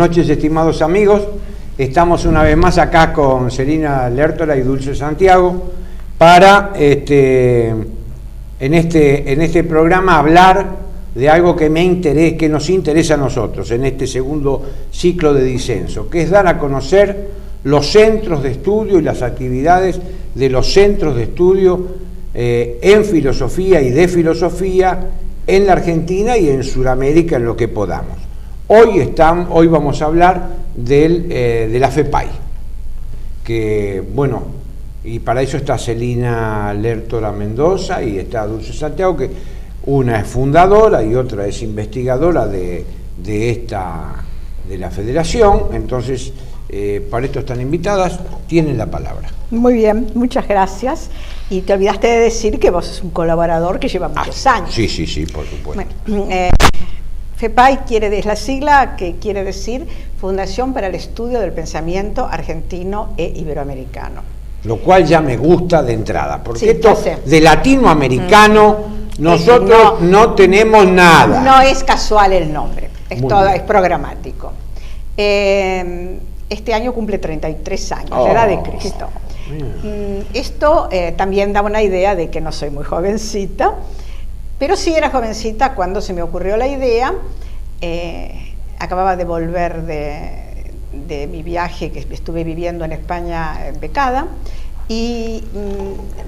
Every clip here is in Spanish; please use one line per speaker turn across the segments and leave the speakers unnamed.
noches, estimados amigos. Estamos una vez más acá con Celina Lertola y Dulce Santiago para en este programa hablar de algo que nos interesa a nosotros en este segundo ciclo de Disenso, que es dar a conocer los centros de estudio y las actividades de los centros de estudio en filosofía y de filosofía en la Argentina y en Sudamérica en lo que podamos. Hoy vamos a hablar de la FEPAI, que bueno, y para eso está Celina Lertola Mendoza y está Dulce Santiago, que una es fundadora y otra es investigadora de la federación. Entonces, para esto están invitadas, tienen la palabra.
Muy bien, muchas gracias. Y te olvidaste de decir que vos sos un colaborador que lleva muchos años.
Sí, por supuesto.
Bueno, FEPAI es la sigla que quiere decir Fundación para el Estudio del Pensamiento Argentino e Iberoamericano.
Lo cual ya me gusta de entrada, porque
sí,
esto de latinoamericano nosotros no tenemos nada.
No es casual el nombre, es programático. Este año cumple 33 años, la edad de Cristo. Esto también da una idea de que no soy muy jovencita, pero sí era jovencita cuando se me ocurrió la idea. Acababa de volver de mi viaje que estuve viviendo en España becada, y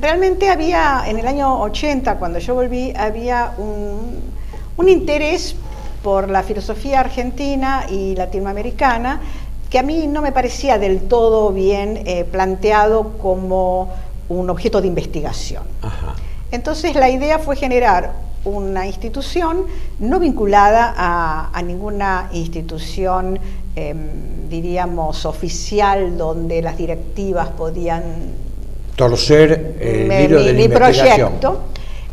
realmente había, en el año 80, cuando yo volví, había un interés por la filosofía argentina y latinoamericana que a mí no me parecía del todo bien planteado como un objeto de investigación. Ajá. Entonces la idea fue generar una institución no vinculada a ninguna institución, diríamos, oficial, donde las directivas podían
torcer el hilo de la
proyecto.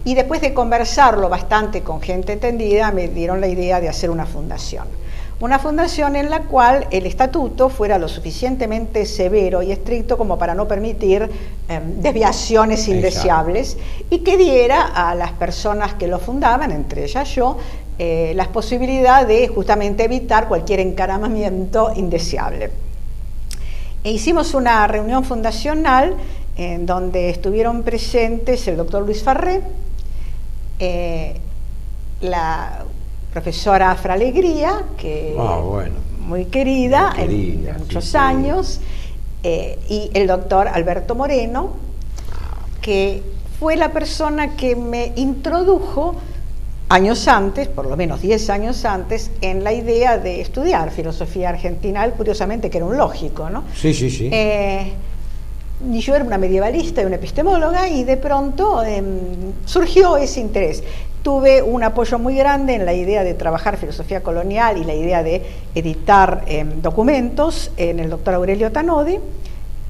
Y después de conversarlo bastante con gente entendida, me dieron la idea de hacer una fundación. Una fundación en la cual el estatuto fuera lo suficientemente severo y estricto como para no permitir desviaciones indeseables. Exacto. Y que diera a las personas que lo fundaban, entre ellas yo, la posibilidad de justamente evitar cualquier encaramamiento indeseable. E hicimos una reunión fundacional en donde estuvieron presentes el doctor Luis Farré, la profesora Afra Alegría, que muy querida, de muchos años, y el doctor Alberto Moreno, que fue la persona que me introdujo años antes, por lo menos 10 años antes, en la idea de estudiar filosofía argentina, curiosamente que era un lógico, ¿no?
Sí.
Y yo era una medievalista y una epistemóloga, y de pronto surgió ese interés. Tuve un apoyo muy grande en la idea de trabajar filosofía colonial y la idea de editar documentos en el doctor Aurelio Tanodi,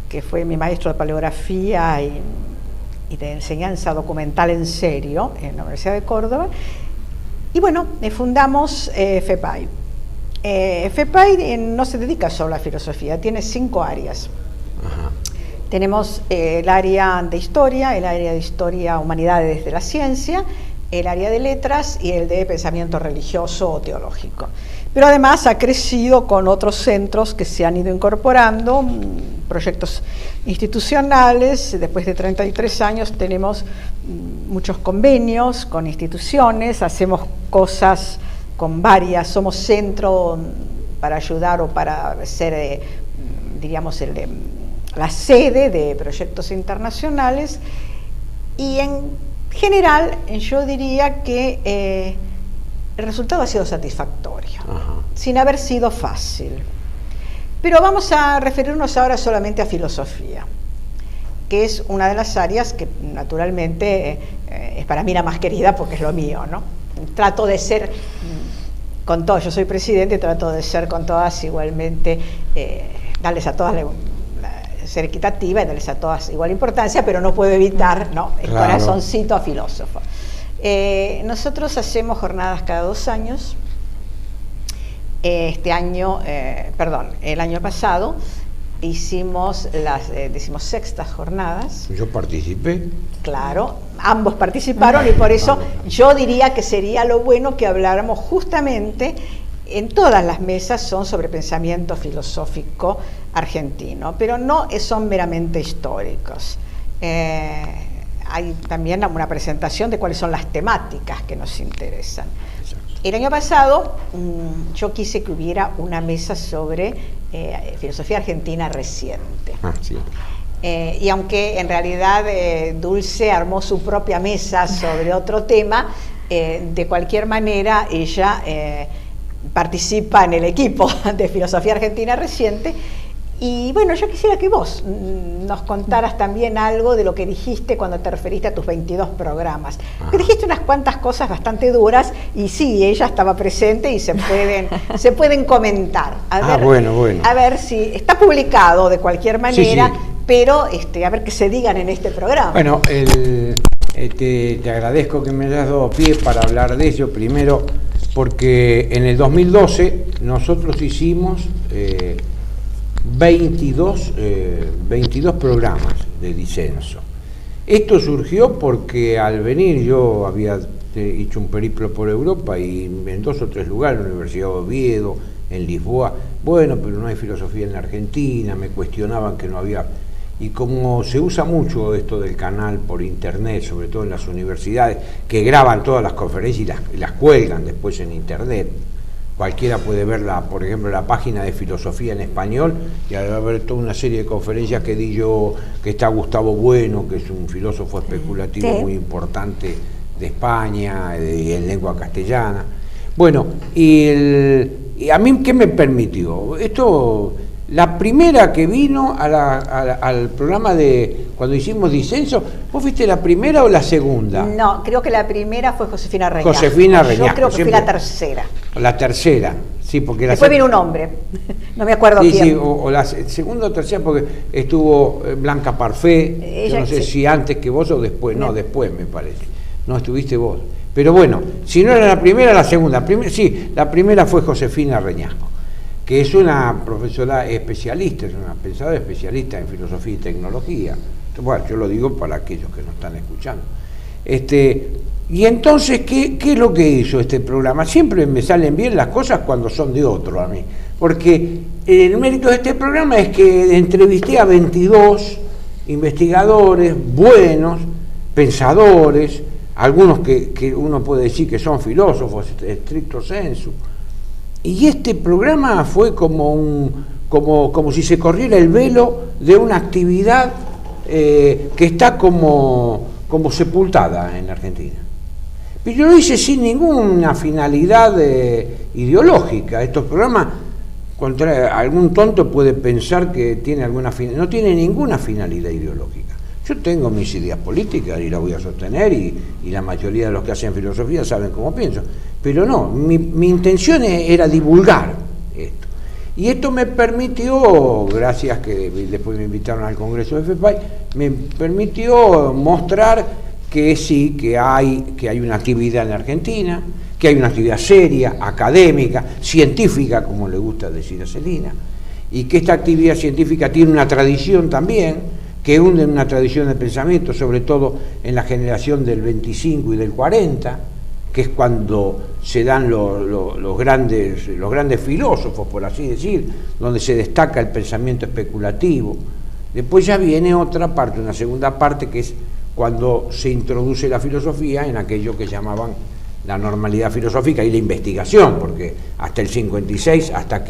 que fue mi maestro de paleografía y de enseñanza documental en serio en la Universidad de Córdoba. Y bueno, fundamos FEPAI. FEPAI no se dedica solo a filosofía, tiene 5 áreas. Ajá. Tenemos el área de historia, humanidades de la ciencia, el área de letras y el de pensamiento religioso o teológico. Pero además ha crecido con otros centros que se han ido incorporando, proyectos institucionales. Después de 33 años tenemos muchos convenios con instituciones, hacemos cosas con varias, somos centro para ayudar o para ser, diríamos, la sede de proyectos internacionales, y en general yo diría que el resultado ha sido satisfactorio. Ajá. Sin haber sido fácil. Pero vamos a referirnos ahora solamente a filosofía, que es una de las áreas que naturalmente es para mí la más querida porque es lo mío, ¿no? Trato de ser con todos, yo soy presidente, trato de ser con todas igualmente, darles a todas ser equitativa y darles a todas igual importancia, pero no puedo evitar, ¿no?, el corazoncito a filósofo. Nosotros hacemos jornadas cada 2 años. El año pasado hicimos las 16ª jornadas.
Yo participé.
Claro, ambos participaron, y por eso yo diría que sería lo bueno que habláramos justamente en todas las mesas son sobre pensamiento filosófico argentino, pero no son meramente históricos. Hay también una presentación de cuáles son las temáticas que nos interesan. El año pasado yo quise que hubiera una mesa sobre filosofía argentina reciente.
Sí.
Y aunque en realidad Dulce armó su propia mesa sobre otro tema, de cualquier manera ella participa en el equipo de filosofía argentina reciente. Y bueno, yo quisiera que vos nos contaras también algo de lo que dijiste cuando te referiste a tus 22 programas. Que dijiste unas cuantas cosas bastante duras y sí, ella estaba presente y se pueden comentar. A ver,
bueno.
A ver si está publicado de cualquier manera,
sí.
Pero a ver qué se digan en este programa.
Bueno, te agradezco que me hayas dado pie para hablar de ello. Primero, porque en el 2012 nosotros hicimos 22 programas de disenso. Esto surgió porque al venir yo había hecho un periplo por Europa y en 2 o 3 lugares, en la Universidad de Oviedo, en Lisboa, bueno, pero no hay filosofía en la Argentina, me cuestionaban que no había. Y como se usa mucho esto del canal por internet, sobre todo en las universidades, que graban todas las conferencias y las cuelgan después en internet, cualquiera puede ver, por ejemplo, la página de Filosofía en Español, y va a ver toda una serie de conferencias que di yo, que está Gustavo Bueno, que es un filósofo especulativo muy importante de España, y en lengua castellana. Bueno, y a mí, ¿qué me permitió? La primera que vino al programa de cuando hicimos disenso, ¿vos fuiste la primera o la segunda?
No, creo que la primera fue Josefina Reñasco.
Josefina Reñasco.
Yo creo que fui la tercera.
La tercera, sí, porque
después vino un hombre, no me acuerdo quién.
Sí, o la segunda o tercera, porque estuvo Blanca Parfé, yo no sé si antes que vos o después, no, después me parece, no estuviste vos. Pero bueno, si no era la primera, la segunda. Sí, la primera fue Josefina Reñasco, que es una profesora especialista, es una pensadora especialista en filosofía y tecnología. Bueno, yo lo digo para aquellos que nos están escuchando. Y entonces, ¿qué es lo que hizo este programa? Siempre me salen bien las cosas cuando son de otro a mí, porque el mérito de este programa es que entrevisté a 22 investigadores buenos, pensadores, algunos que uno puede decir que son filósofos, stricto sensu. Y este programa fue como si se corriera el velo de una actividad que está como sepultada en la Argentina. Pero yo lo hice sin ninguna finalidad ideológica. Estos programas, algún tonto puede pensar que tiene alguna finalidad, no tiene ninguna finalidad ideológica. Yo tengo mis ideas políticas y las voy a sostener y la mayoría de los que hacen filosofía saben cómo pienso. Pero no, mi intención era divulgar esto. Y esto me permitió, gracias que después me invitaron al Congreso de FEPAI, me permitió mostrar que sí, que hay una actividad en la Argentina, que hay una actividad seria, académica, científica, como le gusta decir a Celina, y que esta actividad científica tiene una tradición también, que hunde en una tradición de pensamiento, sobre todo en la generación del 25 y del 40, que es cuando se dan los grandes filósofos, por así decir, donde se destaca el pensamiento especulativo. Después ya viene otra parte, una segunda parte, que es cuando se introduce la filosofía en aquello que llamaban la normalidad filosófica y la investigación, porque hasta el 56, hasta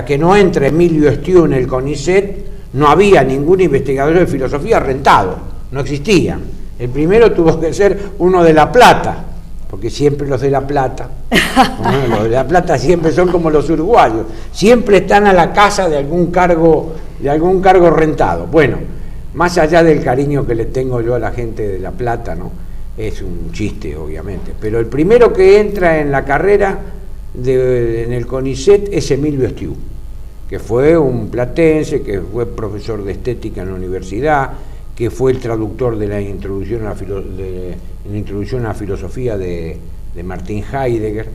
que no entra Emilio Estiu en el CONICET, no había ningún investigador de filosofía rentado, no existía. El primero tuvo que ser uno de La Plata, porque siempre los de La Plata, los de La Plata siempre son como los uruguayos, siempre están a la casa de algún cargo rentado. Bueno, más allá del cariño que le tengo yo a la gente de La Plata, ¿no? Es un chiste, obviamente, pero el primero que entra en la carrera en el CONICET es Emilio Estiu, que fue un platense, que fue profesor de estética en la universidad, que fue el traductor de la introducción a la filosofía de Martin Heidegger.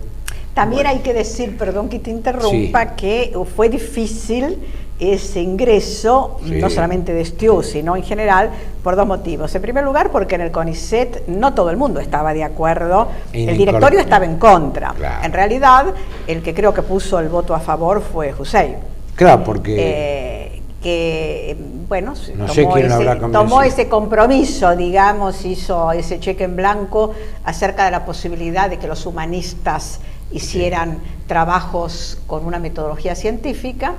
También hay que decir, perdón que te interrumpa, sí, que fue difícil ese ingreso,
Sí.
no solamente de STIU, sino en general, por dos motivos. En primer lugar, porque en el CONICET no todo el mundo estaba de acuerdo, el directorio estaba en contra.
Claro.
En realidad, el que creo que puso el voto a favor fue Hussein.
Claro, porque
Que, bueno,
no sé quién lo habrá convencido.
tomó ese compromiso, digamos, hizo ese cheque en blanco acerca de la posibilidad de que los humanistas hicieran trabajos con una metodología científica,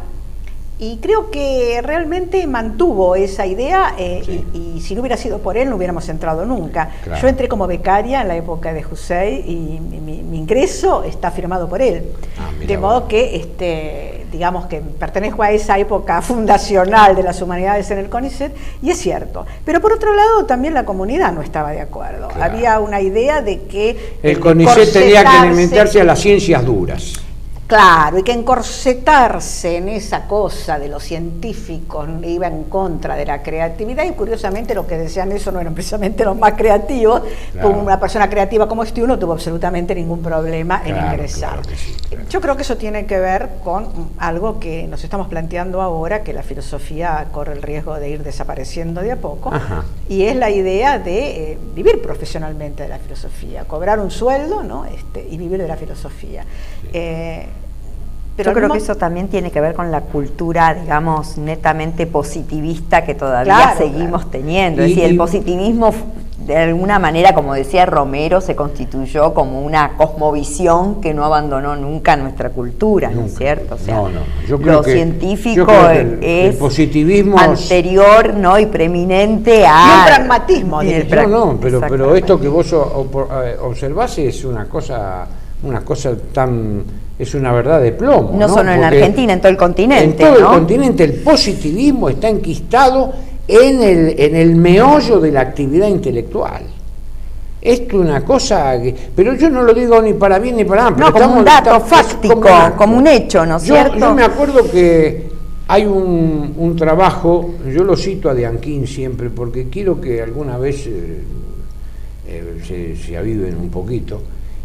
y creo que realmente mantuvo esa idea,
Sí.
y si no hubiera sido por él no hubiéramos entrado nunca.
Claro.
Yo entré como becaria en la época de Hussein y mi ingreso está firmado por él.
Mira
De modo
vos.
que, digamos que pertenezco a esa época fundacional de las humanidades en el CONICET, y es cierto. Pero por otro lado, también la comunidad no estaba de acuerdo.
Claro.
Había una idea de que
el CONICET tenía que
corsetarse-
alimentarse a las ciencias duras.
Claro, y que encorsetarse en esa cosa de los científicos iba en contra de la creatividad, y curiosamente los que decían eso no eran precisamente los más creativos.
Claro.
Una persona creativa como Stu no tuvo absolutamente ningún problema en
Claro,
ingresar.
claro que sí, claro.
Yo creo que eso tiene que ver con algo que nos estamos planteando ahora, que la filosofía corre el riesgo de ir desapareciendo de a poco,
Ajá.
y es la idea de vivir profesionalmente de la filosofía, cobrar un sueldo, ¿no? Y vivir de la filosofía.
Yo creo que eso también tiene que ver con la cultura, digamos, netamente positivista que todavía
Claro,
seguimos
claro.
teniendo. Es
Y-
decir,
y-
el positivismo, de alguna manera, como decía Romero, se constituyó como una cosmovisión que no abandonó nunca nuestra cultura, ¿no es
Nunca.
cierto? O sea,
No, yo creo
lo
que-
científico
yo creo que el
es
positivismo
anterior, ¿no? Y preeminente a...
Y un pragmatismo,
Y el
diría.
No, pero
Exactamente.
esto que vos observás es una cosa es una verdad de plomo.
No solo en
Porque
Argentina, en todo el continente,
En todo
¿no?
el continente el positivismo está enquistado en el meollo de la actividad intelectual. Esto es una cosa pero yo no lo digo ni para bien ni para mal.
No,
pero
como un dato
es
fáctico, como un hecho, ¿no es cierto?
Yo me acuerdo que hay un trabajo, yo lo cito a de Anquín siempre, porque quiero que alguna vez se aviven un poquito.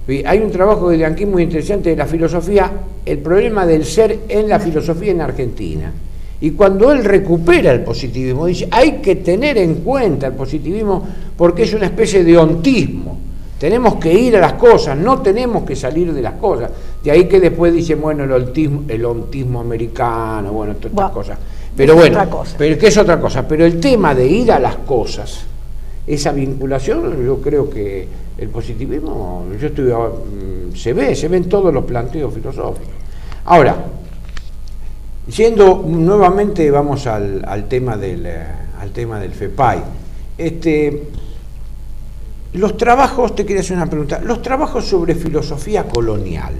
Y hay un trabajo de Anquín muy interesante de la filosofía, el problema del ser en la filosofía en Argentina. Y cuando él recupera el positivismo, dice, hay que tener en cuenta el positivismo porque es una especie de ontismo. Tenemos que ir a las cosas, no tenemos que salir de las cosas. De ahí que después dice, bueno, el ontismo americano, bueno, todas estas cosas. Pero
es
bueno,
otra cosa.
pero que es otra cosa. Pero el tema de ir a las cosas, esa vinculación, yo creo que el positivismo, se ve en todos los planteos filosóficos. Ahora, yendo nuevamente, vamos al tema del FEPAI. Los trabajos, te quería hacer una pregunta, los trabajos sobre filosofía colonial,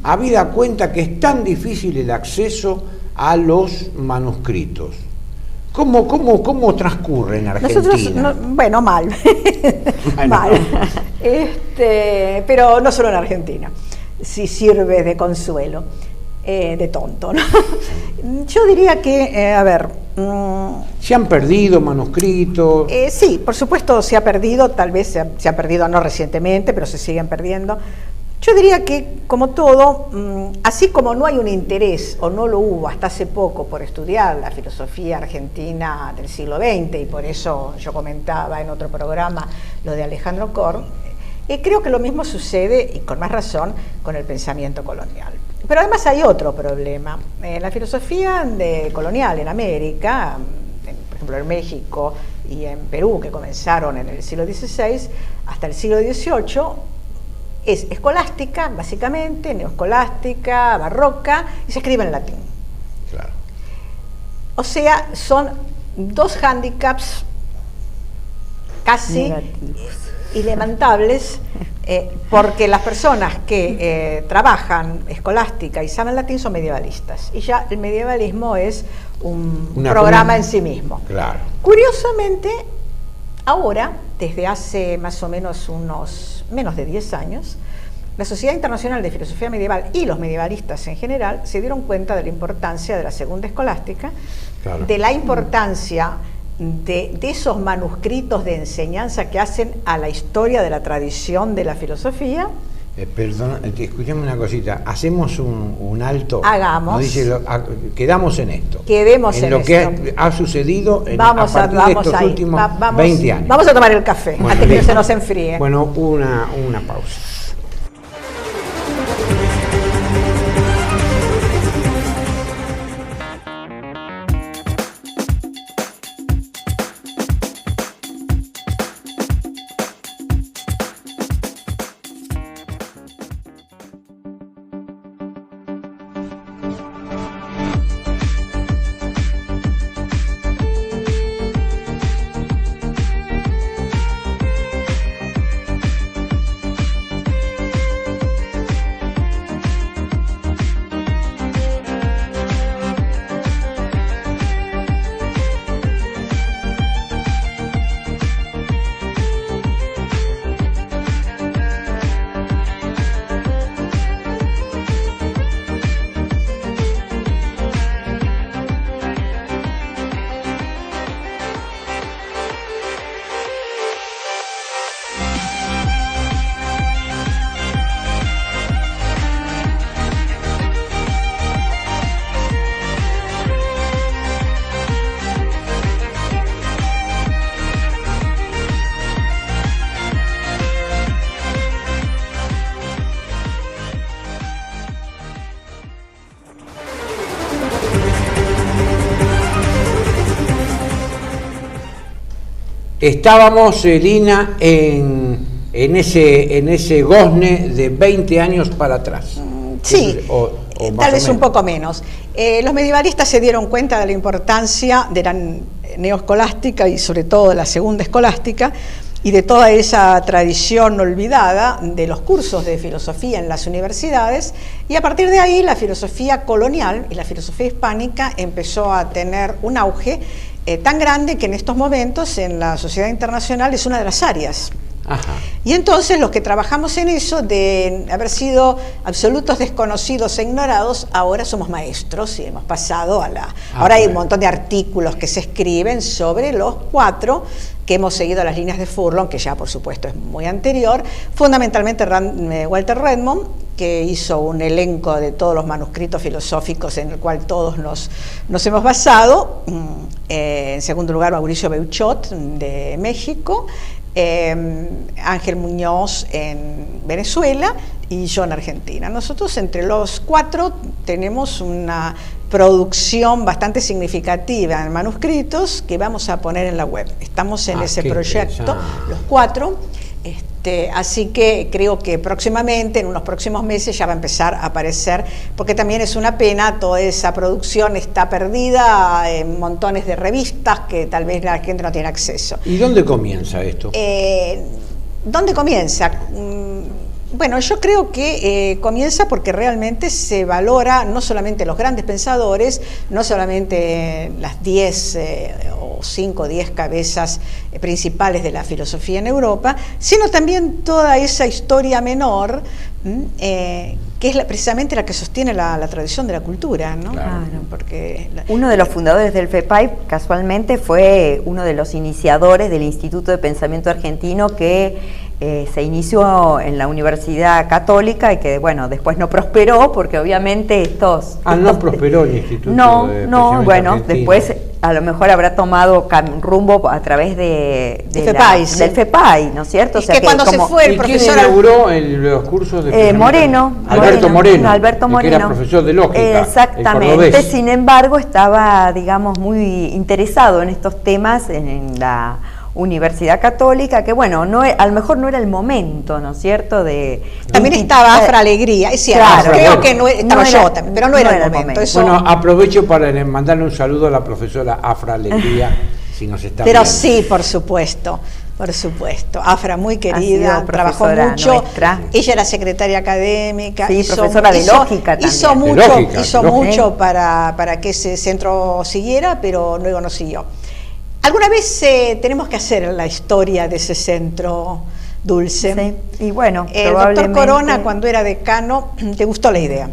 habida cuenta que es tan difícil el acceso a los manuscritos, ¿cómo transcurre en Argentina?
Bueno, mal.
Bueno.
Mal. Pero no solo en Argentina, si sirve de consuelo, de tonto, ¿no? Yo diría que,
¿Se han perdido manuscritos?
sí, por supuesto se ha perdido, tal vez se ha perdido no recientemente, pero se siguen perdiendo. Yo diría que, como todo, así como no hay un interés, o no lo hubo hasta hace poco, por estudiar la filosofía argentina del siglo XX, y por eso yo comentaba en otro programa lo de Alejandro Korn, creo que lo mismo sucede, y con más razón, con el pensamiento colonial. Pero además hay otro problema. La filosofía colonial en América, por ejemplo en México y en Perú, que comenzaron en el siglo XVI, hasta el siglo XVIII, es escolástica, básicamente, neoescolástica, barroca, y se escribe en latín.
Claro.
O sea, son dos hándicaps casi ilevantables, porque las personas que trabajan escolástica y saben latín son medievalistas, y ya el medievalismo es un programa en sí mismo.
Claro.
Curiosamente, ahora, desde hace más o menos menos de 10 años, la Sociedad Internacional de Filosofía Medieval y los medievalistas en general se dieron cuenta de la importancia de la segunda escolástica,
Claro.
de la importancia de esos manuscritos de enseñanza que hacen a la historia de la tradición de la filosofía,
Perdón, escuchame una cosita. Hacemos un alto.
Hagamos.
Nos dice, quedamos en esto.
Quedemos en
lo
esto.
que ha sucedido
a
partir de estos últimos 20 años.
Vamos a tomar el café
Bueno,
antes que
listo.
se nos enfríe.
Bueno, una pausa. Estábamos, Lina, en ese gozne de 20 años para atrás.
Sí,
o
tal vez un poco menos. Los medievalistas se dieron cuenta de la importancia de la neoescolástica y sobre todo de la segunda escolástica y de toda esa tradición olvidada de los cursos de filosofía en las universidades, y a partir de ahí la filosofía colonial y la filosofía hispánica empezó a tener un auge tan grande que en estos momentos en la sociedad internacional es una de las áreas.
Ajá.
Y entonces los que trabajamos en eso, de haber sido absolutos desconocidos e ignorados, ahora somos maestros y hemos pasado a la... Ahora hay un montón de artículos que se escriben sobre los 4 que hemos seguido las líneas de Furlong, que ya por supuesto es muy anterior, fundamentalmente Walter Redmond, que hizo un elenco de todos los manuscritos filosóficos en el cual todos nos hemos basado. En segundo lugar, Mauricio Beuchot, de México, Ángel Muñoz en Venezuela y yo en Argentina. Nosotros entre los 4 tenemos una producción bastante significativa en manuscritos que vamos a poner en la web. Estamos en ese proyecto, los 4. Así que creo que próximamente, en unos próximos meses, ya va a empezar a aparecer, porque también es una pena, toda esa producción está perdida en montones de revistas que tal vez la gente no tiene acceso.
¿Y dónde comienza esto?
¿Dónde comienza? Bueno, yo creo que comienza porque realmente se valora no solamente los grandes pensadores, no solamente las 10 o 5 o 10 cabezas principales de la filosofía en Europa, sino también toda esa historia menor que es precisamente la que sostiene la tradición de la cultura, ¿no?
Claro.
Porque
uno de los fundadores del FEPAI, casualmente, fue uno de los iniciadores del Instituto de Pensamiento Argentino que se inició en la Universidad Católica y que, bueno, después no prosperó porque obviamente estos...
no prosperó el Instituto de
No, bueno,
Argentino.
después a lo mejor habrá tomado rumbo a través del FEPAI, ¿no es cierto?
Es que cuando se fue el profesor...
¿Quién inauguró los cursos de
Moreno.
Alberto Moreno,
que
era profesor de lógica.
Exactamente, sin embargo estaba, digamos, muy interesado en estos temas en la Universidad Católica, que bueno, a lo mejor no era el momento, ¿no es cierto?
También estaba Afra Alegría, es cierto,
claro,
creo que estaba yo también, pero no era el momento. Eso...
Bueno, aprovecho para mandarle un saludo a la profesora Afra Alegría, si nos está
pero
viendo.
Sí, por supuesto. Afra, muy querida, trabajó mucho.
Nuestra.
Ella era secretaria académica.
Sí, profesora de lógica también.
Hizo mucho para que ese centro siguiera, pero luego no siguió. Alguna vez tenemos que hacer la historia de ese centro, Dulce.
Sí, y bueno,
el doctor Corona, cuando era decano, le gustó la idea.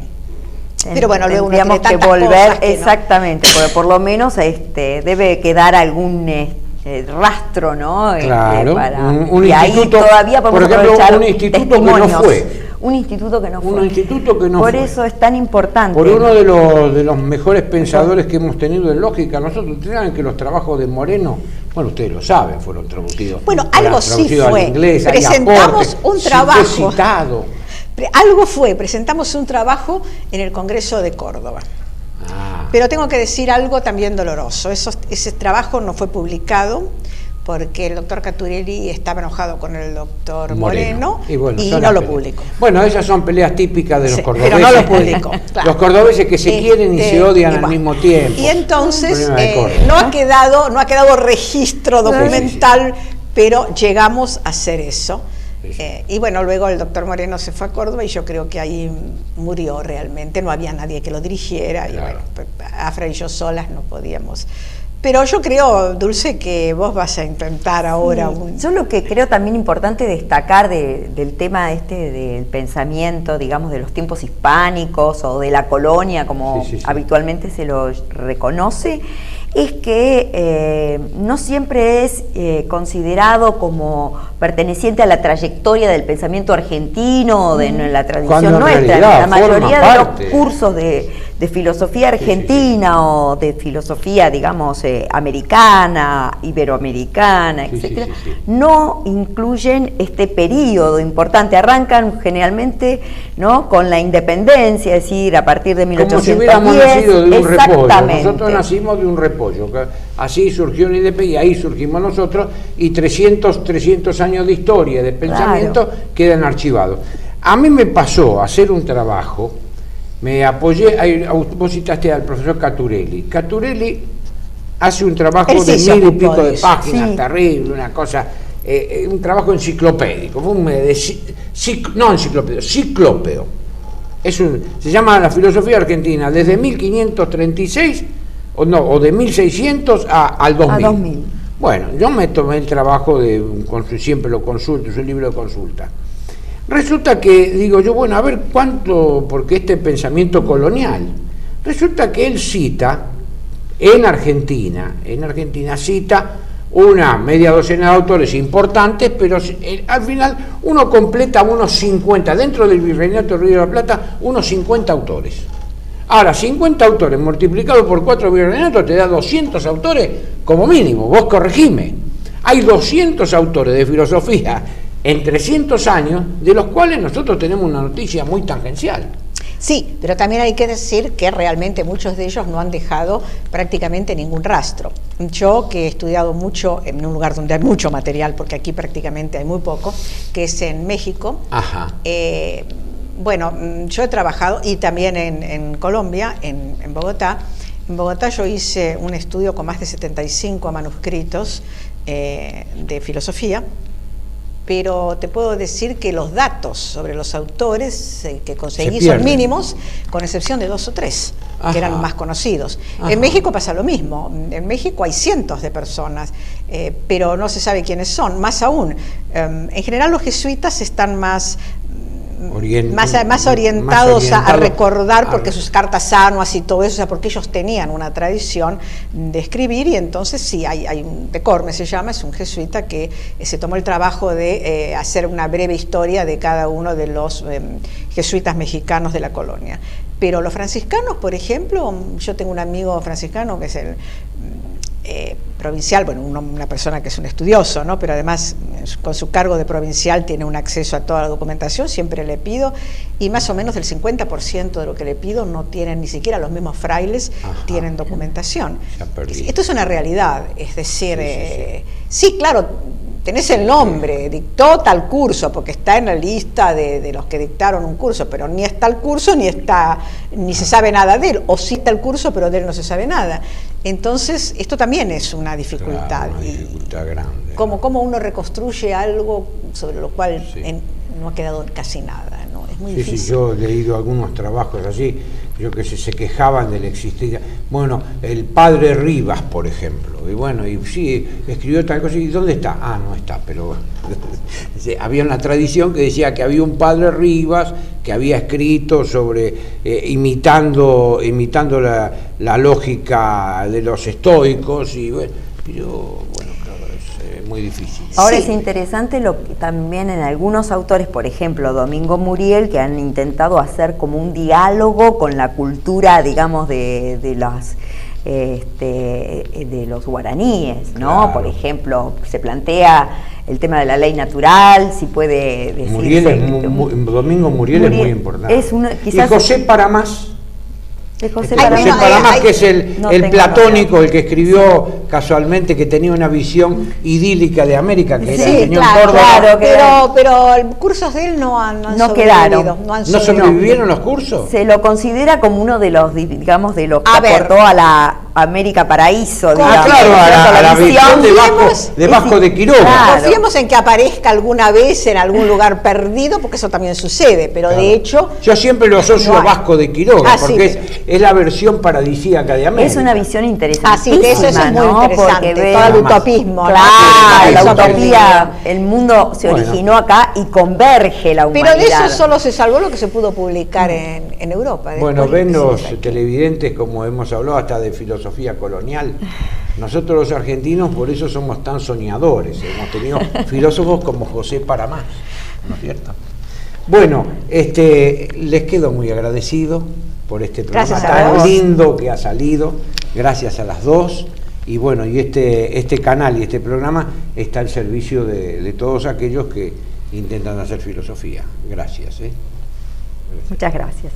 Pero bueno, luego uno tiene tantas
volver,
que
exactamente, porque por lo menos debe quedar algún rastro, ¿no?
Claro,
Para,
un
y
instituto,
ahí todavía podemos
por ejemplo,
aprovechar
un instituto
testimonios.
que no fue.
un instituto que no fue.
Un instituto que no
Por
fue.
eso es tan importante.
Por uno de los mejores pensadores que hemos tenido en lógica. Nosotros, ustedes saben que los trabajos de Moreno, bueno, ustedes lo saben, fueron traducidos.
Bueno, algo sí fue.
Al inglés,
presentamos un trabajo.
Sí, fue citado.
Algo fue, presentamos un trabajo en el Congreso de Córdoba. Pero tengo que decir algo también doloroso. Ese trabajo no fue publicado porque el doctor Caturelli estaba enojado con el doctor Moreno y, bueno, no lo publicó.
Bueno, esas son peleas típicas de los cordobeses.
Pero no lo publicó. Claro.
Los cordobeses que se quieren y se odian al mismo tiempo.
Y entonces no ha quedado registro documental, pero llegamos a hacer eso. Y bueno, luego el doctor Moreno se fue a Córdoba y yo creo que ahí murió realmente, no había nadie que lo dirigiera, claro. Y bueno, Afra y yo solas no podíamos. Pero yo creo, Dulce, que vos vas a intentar ahora
Yo lo que creo también importante destacar del tema del pensamiento, digamos, de los tiempos hispánicos o de la colonia, como habitualmente se lo reconoce, es que no siempre es considerado como perteneciente a la trayectoria del pensamiento argentino o de la tradición nuestra. La mayoría de los cursos de filosofía argentina o de filosofía, digamos, americana, iberoamericana, etcétera, no incluyen este periodo importante. Arrancan generalmente, ¿no?, con la independencia, es decir, a partir de 1810.
Como si hubiéramos nacido de un repollo. Nosotros nacimos de un repollo. Así surgió la independencia, y ahí surgimos nosotros, y 300 años de historia, de pensamiento, quedan archivados. A mí me pasó hacer un trabajo, me apoyé, vos citaste al profesor Caturelli. Caturelli hace un trabajo de 1000 y pico de páginas, terrible, una cosa, un trabajo enciclopédico, no enciclopédico, ciclópeo. Se llama La filosofía argentina, desde 1536, o de 1600 al 2000. Bueno, yo me tomé el trabajo siempre lo consulto, es un libro de consulta. Resulta que, digo yo, bueno, a ver cuánto, porque este pensamiento colonial, resulta que él cita, en Argentina cita una media docena de autores importantes, pero al final uno completa unos 50, dentro del Virreinato del Río de la Plata, unos 50 autores. Ahora, 50 autores multiplicados por 4 virreinatos te da 200 autores como mínimo, vos corregime. Hay 200 autores de filosofía en 300 años, de los cuales nosotros tenemos una noticia muy tangencial.
Sí, pero también hay que decir que realmente muchos de ellos no han dejado prácticamente ningún rastro. Yo, que he estudiado mucho en un lugar donde hay mucho material, porque aquí prácticamente hay muy poco, que es en México. Bueno, yo he trabajado, y también en Colombia, en Bogotá. En Bogotá yo hice un estudio con más de 75 manuscritos de filosofía, pero te puedo decir que los datos sobre los autores que conseguí son mínimos, con excepción de 2 o 3, que eran más conocidos. En México pasa lo mismo. En México hay cientos de personas, pero no se sabe quiénes son. Más aún, en general los jesuitas están más orientados a recordar, porque sus cartas anuas y todo eso, o sea, porque ellos tenían una tradición de escribir, y entonces sí, hay un de Corme se llama, es un jesuita que se tomó el trabajo de hacer una breve historia de cada uno de los jesuitas mexicanos de la colonia. Pero los franciscanos, por ejemplo, yo tengo un amigo franciscano que es el provincial, bueno, una persona que es un estudioso, ¿no?, pero además con su cargo de provincial tiene un acceso a toda la documentación, siempre le pido, y más o menos el 50% de lo que le pido no tienen, ni siquiera los mismos frailes tienen documentación. Esto es una realidad, es decir, sí, claro, tenés el nombre, dictó tal curso, porque está en la lista de los que dictaron un curso, pero ni está el curso, ni se sabe nada de él, o sí está el curso, pero de él no se sabe nada. Entonces, esto también es una dificultad.
Claro, una dificultad grande.
¿Cómo uno reconstruye algo sobre lo cual no ha quedado casi nada, ¿no? Es muy difícil.
Sí, yo he leído algunos trabajos así, yo que se quejaban de la existencia. Bueno, el padre Rivas, por ejemplo, y bueno, y sí, escribió tal cosa, ¿y dónde está? Ah, no está, pero había una tradición que decía que había un padre Rivas que había escrito sobre, imitando la lógica de los estoicos, y bueno, pero bueno, claro, muy difícil.
Ahora
Sí.
es interesante lo que también en algunos autores, por ejemplo, Domingo Muriel, que han intentado hacer como un diálogo con la cultura, digamos, de los guaraníes, ¿no?
Claro.
Por ejemplo, se plantea el tema de la ley natural, si puede decirse...
Domingo Muriel es muy importante.
Es una,
y
quizás
José Paramás.
de José
Ay,
José
bueno,
Paramás,
hay-
que es el
no tengo
platónico, el que escribió casualmente, que tenía una visión idílica de América, que era el
Sí,
señor
claro,
Córdoba.
claro, que
pero cursos de él no han
No
sobrevivido,
quedaron.
no han
¿No
sobrevivido.
sobrevivieron los cursos?
se lo considera como uno de los, digamos, de los que
A ver.
aportó a la América Paraíso, digamos.
claro, a la visión de Vasco de Quiroga.
Claro.
Confiemos en que aparezca alguna vez en algún lugar perdido, porque eso también sucede, pero
Claro.
de hecho...
Yo siempre lo asocio
no
a
hay.
Vasco de Quiroga,
Ah, sí,
porque
pero-
es la versión paradisíaca de América.
Es una visión interesante.
Ah, sí, de eso es muy interesante, todo el utopismo, ¿no?
Claro, la
Eso
utopía, el mundo se
Bueno.
originó acá y converge la
Pero
humanidad.
de eso solo se salvó lo que se pudo publicar en Europa.
Bueno,
Después,
ven los
sí, aquí.
televidentes, como hemos hablado hasta de filosofía colonial. Nosotros los argentinos por eso somos tan soñadores. Hemos tenido filósofos como José Paramás, ¿no es cierto? Bueno, les quedo muy agradecido por este programa
Gracias a
tan
vos.
lindo que ha salido. Gracias a las dos. Y bueno, y este canal y este programa está al servicio de todos aquellos que intentan hacer filosofía. Gracias.
Muchas gracias.